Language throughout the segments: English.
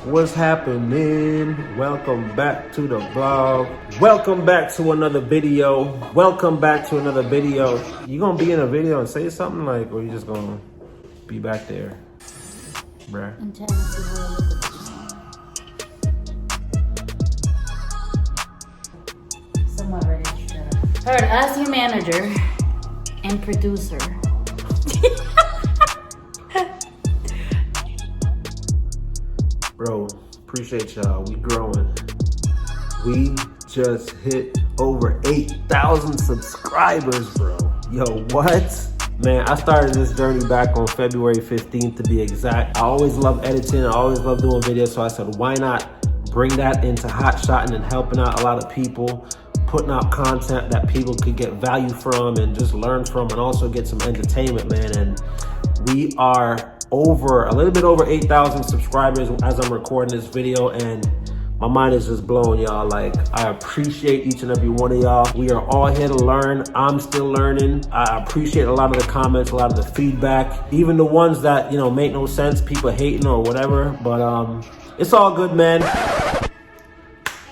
What's happening? Welcome back to the vlog. Welcome back to another video. You gonna be in a video and say something like, or you just gonna be back there, bruh? I'm trying to see where I look at this. Somewhat ready to shut up. Heard as your manager and producer. Bro, appreciate y'all. We growing. We just hit over 8,000 subscribers, bro. Yo, what? Man, I started this journey back on February 15th to be exact. I always love editing. I always love doing videos. So I said, why not bring that into Hotshot and helping out a lot of people, putting out content that people could get value from and just learn from and also get some entertainment, man. And we are a little bit over 8,000 subscribers as I'm recording this video, and my mind is just blown, y'all. Like, I appreciate each and every one of y'all. We are all here to learn. I'm still learning. I appreciate a lot of the comments, a lot of the feedback, even the ones that, you know, make no sense, people hating or whatever, but it's all good, man.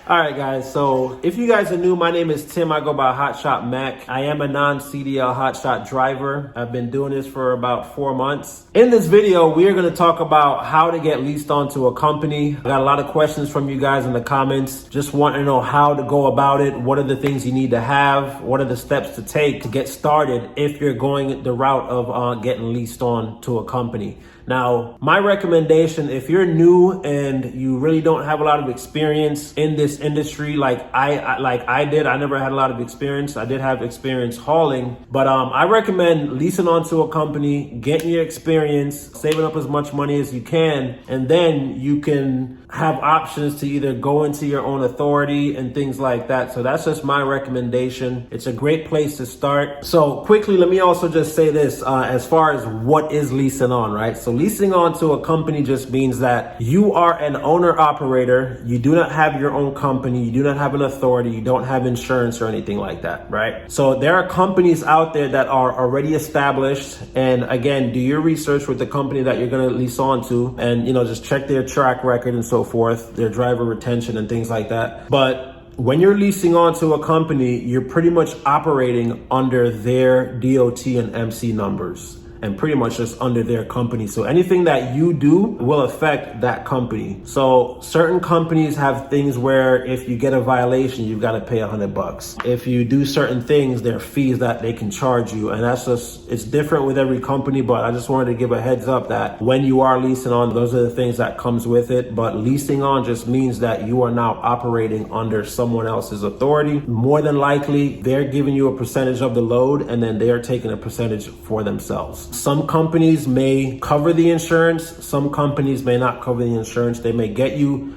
All right, guys, so if you guys are new, my name is Tim. I go by Hotshot Macc. I am a non-CDL Hotshot driver. I've been doing this for about 4 months. In this video, we are going to talk about how to get leased onto a company. I got a lot of questions from you guys in the comments. Just want to know how to go about it. What are the things you need to have? What are the steps to take to get started if you're going the route of getting leased on to a company? Now, my recommendation, if you're new and you really don't have a lot of experience in this industry, like I did, I never had a lot of experience. I did have experience hauling, but I recommend leasing onto a company, getting your experience, saving up as much money as you can, and then you can have options to either go into your own authority and things like that. So that's just my recommendation. It's a great place to start. So quickly, let me also just say this as far as what is leasing on, right? So leasing on to a company just means that you are an owner operator. You do not have your own company. You do not have an authority. You don't have insurance or anything like that, right? So there are companies out there that are already established. And again, do your research with the company that you're going to lease on to, and, you know, just check their track record and so forth, their driver retention and things like that. But when you're leasing onto a company, you're pretty much operating under their DOT and MC numbers, and pretty much just under their company. So anything that you do will affect that company. So certain companies have things where if you get a violation, you've got to pay $100. If you do certain things, there are fees that they can charge you. And that's just, it's different with every company, but I just wanted to give a heads up that when you are leasing on, those are the things that comes with it. But leasing on just means that you are now operating under someone else's authority. More than likely, they're giving you a percentage of the load, and then they are taking a percentage for themselves. Some companies may cover the insurance. Some companies may not cover the insurance. They may get you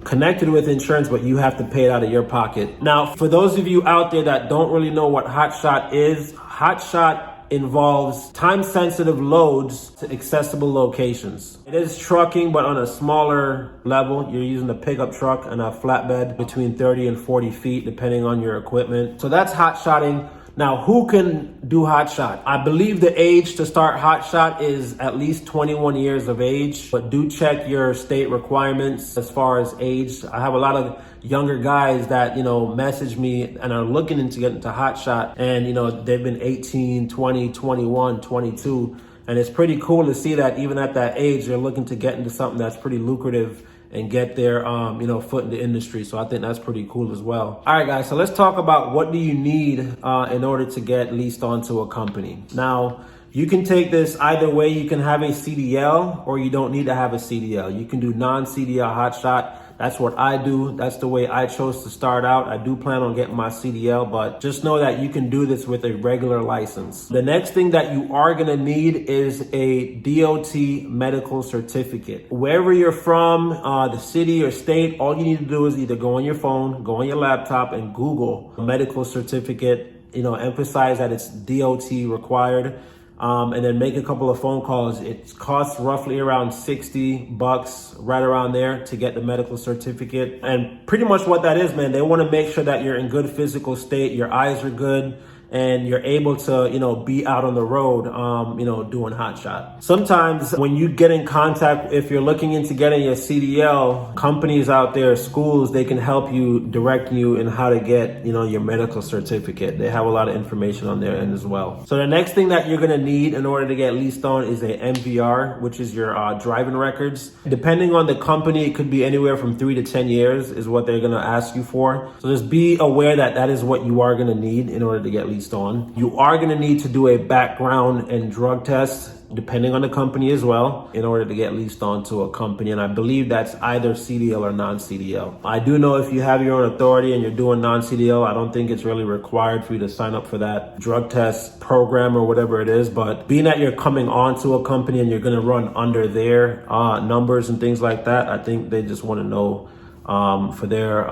connected with insurance, but you have to pay it out of your pocket. Now, for those of you out there that don't really know what Hotshot is, Hotshot involves time-sensitive loads to accessible locations. It is trucking, but on a smaller level. You're using a pickup truck and a flatbed between 30 and 40 feet, depending on your equipment. So that's Hotshotting. Now, who can do Hotshot? I believe the age to start Hotshot is at least 21 years of age, but do check your state requirements as far as age. I have a lot of younger guys that, you know, message me and are looking into getting into Hotshot, and, you know, they've been 18, 20, 21, 22, and it's pretty cool to see that even at that age, they're looking to get into something that's pretty lucrative and get their, you know, foot in the industry. So I think that's pretty cool as well. All right, guys, so let's talk about what do you need in order to get leased onto a company. Now, you can take this either way. You can have a CDL, or you don't need to have a CDL. You can do non-CDL Hotshot. That's what I do. That's the way I chose to start out. I do plan on getting my CDL, but just know that you can do this with a regular license. The next thing that you are gonna need is a DOT medical certificate. Wherever you're from, the city or state, all you need to do is either go on your phone, go on your laptop, and Google medical certificate. You know, emphasize that it's DOT required. And then make a couple of phone calls. It costs roughly around $60, right around there, to get the medical certificate. And pretty much what that is, man, they want to make sure that you're in good physical state, your eyes are good, and you're able to, be out on the road, doing Hotshot. Sometimes when you get in contact, if you're looking into getting your CDL, companies out there, schools, they can help you, direct you in how to get, your medical certificate. They have a lot of information on their end as well. So the next thing that you're gonna need in order to get Leased On is a MVR, which is your driving records. Depending on the company, it could be anywhere from 3 to 10 years is what they're gonna ask you for. So just be aware that that is what you are gonna need in order to get Leased On. You are gonna need to do a background and drug test, depending on the company as well, in order to get Leased On to a company. And I believe that's either CDL or non-CDL. I do know if you have your own authority and you're doing non-CDL, I don't think it's really required for you to sign up for that drug test program or whatever it is. But being that you're coming onto a company and you're gonna run under their numbers and things like that, I think they just wanna know for their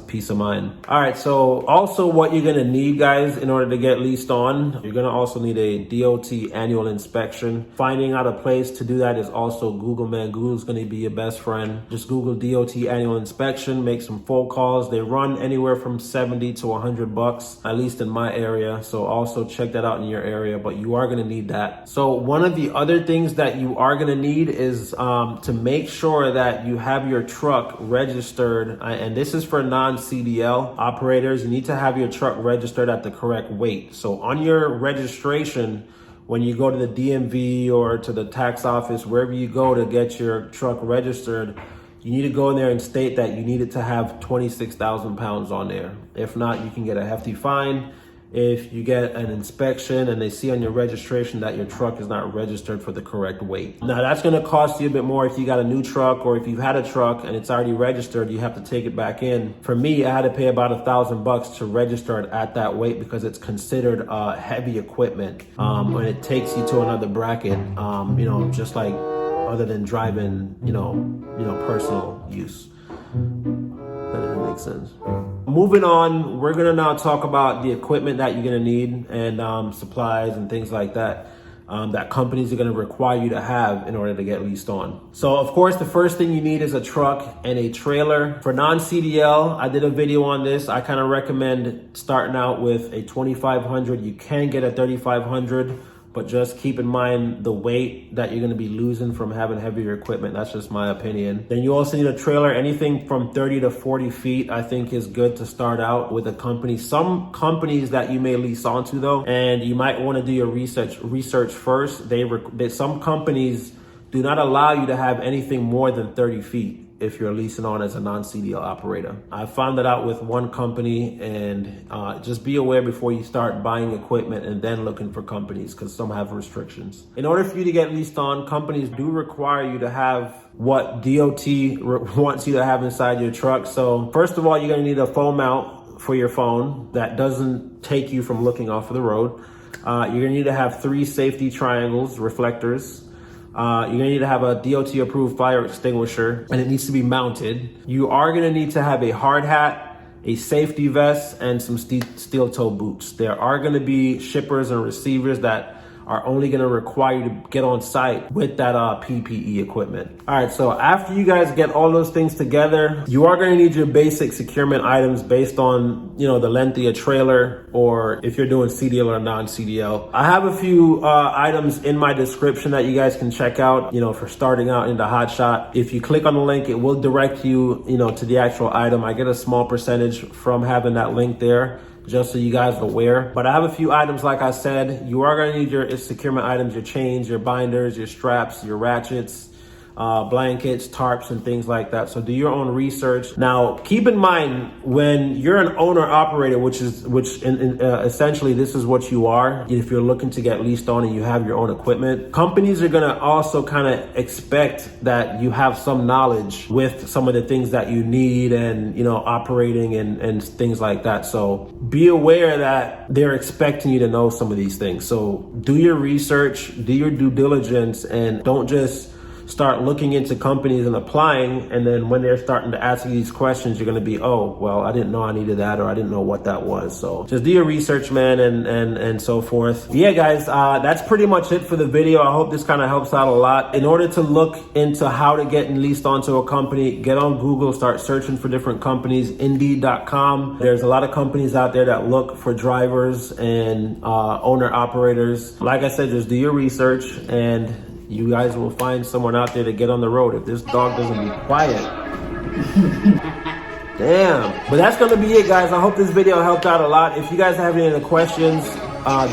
peace of mind. All right, so also what you're gonna need, guys, in order to get Leased On, you're gonna also need a DOT annual inspection. Finding out a place to do that is also Google, man. Google's gonna be your best friend. Just Google DOT annual inspection, make some phone calls. They run anywhere from 70 to 100 bucks, at least in my area. So also check that out in your area, but you are gonna need that. So one of the other things that you are gonna need is to make sure that you have your truck registered, and this is for non-CDL operators. You need to have your truck registered at the correct weight. So on your registration, when you go to the DMV or to the tax office, wherever you go to get your truck registered, you need to go in there and state that you need it to have 26,000 pounds on there. If not, you can get a hefty fine. If you get an inspection and they see on your registration that your truck is not registered for the correct weight. Now that's gonna cost you a bit more if you got a new truck, or if you've had a truck and it's already registered, you have to take it back in. For me, I had to pay about $1,000 to register it at that weight because it's considered heavy equipment. And it takes you to another bracket, just like other than driving, personal use. That doesn't make sense. Moving on, we're gonna now talk about the equipment that you're gonna need and supplies and things like that that companies are gonna require you to have in order to get Leased On. So of course, the first thing you need is a truck and a trailer. For non-CDL, I did a video on this. I kind of recommend starting out with a 2500. You can get a 3500. But just keep in mind the weight that you're gonna be losing from having heavier equipment. That's just my opinion. Then you also need a trailer. Anything from 30 to 40 feet, I think is good to start out with a company. Some companies that you may lease onto though, and you might wanna do your research first. Some companies do not allow you to have anything more than 30 feet if you're leasing on as a non-CDL operator. I found that out with one company, and just be aware before you start buying equipment and then looking for companies, because some have restrictions. In order for you to get Leased On, companies do require you to have what DOT wants you to have inside your truck. So first of all, you're gonna need a phone mount for your phone that doesn't take you from looking off of the road. You're gonna need to have 3 safety triangles, reflectors. You're gonna need to have a DOT approved fire extinguisher, and it needs to be mounted. You are gonna need to have a hard hat, a safety vest, and some steel toe boots. There are gonna be shippers and receivers that are only gonna require you to get on site with that PPE equipment. All right, so after you guys get all those things together, you are gonna need your basic securement items based on, the length of your trailer, or if you're doing CDL or non-CDL. I have a few items in my description that you guys can check out, for starting out into Hotshot. If you click on the link, it will direct you, to the actual item. I get a small percentage from having that link there, just so you guys are aware. But I have a few items, like I said. You are gonna need your securement items, your chains, your binders, your straps, your ratchets, blankets, tarps, and things like that. So do your own research. Now, keep in mind, when you're an owner operator, which essentially this is what you are, if you're looking to get Leased On and you have your own equipment, companies are gonna also kind of expect that you have some knowledge with some of the things that you need and, operating and things like that. So be aware that they're expecting you to know some of these things. So do your research, do your due diligence, and don't just start looking into companies and applying, and then when they're starting to ask you these questions, you're gonna be, oh, well, I didn't know I needed that, or I didn't know what that was. So just do your research, man, and so forth. Yeah, guys, that's pretty much it for the video. I hope this kind of helps out a lot. In order to look into how to get leased onto a company, get on Google, start searching for different companies, Indeed.com. There's a lot of companies out there that look for drivers and owner operators. Like I said, just do your research and you guys will find someone out there to get on the road. If this dog doesn't be quiet. Damn. But that's gonna be it, guys. I hope this video helped out a lot. If you guys have any other questions,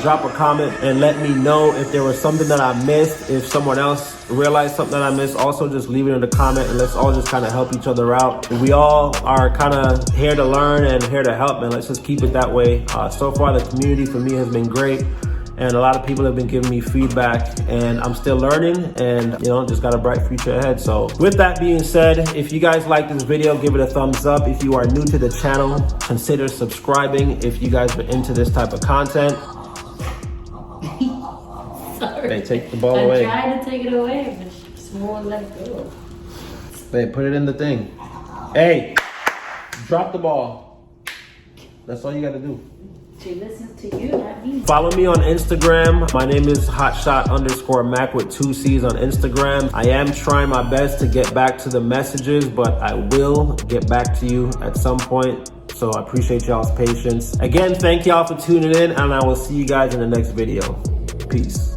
drop a comment and let me know if there was something that I missed. If someone else realized something that I missed, also just leave it in the comment and let's all just kind of help each other out. We all are kind of here to learn and here to help, man. Let's just keep it that way. So far, the community for me has been great. And a lot of people have been giving me feedback, and I'm still learning, and just got a bright future ahead. So with that being said, if you guys like this video, give it a thumbs up. If you are new to the channel, consider subscribing if you guys are into this type of content. Sorry. Hey, take the ball away. I tried to take it away, but she just won't let it go. Babe, put it in the thing. Hey, drop the ball. That's all you gotta do. She listens to you, not me. Follow me on Instagram. My name is Hotshot_Macc with 2 C's on Instagram. I am trying my best to get back to the messages, but I will get back to you at some point. So I appreciate y'all's patience. Again, thank y'all for tuning in, and I will see you guys in the next video. Peace.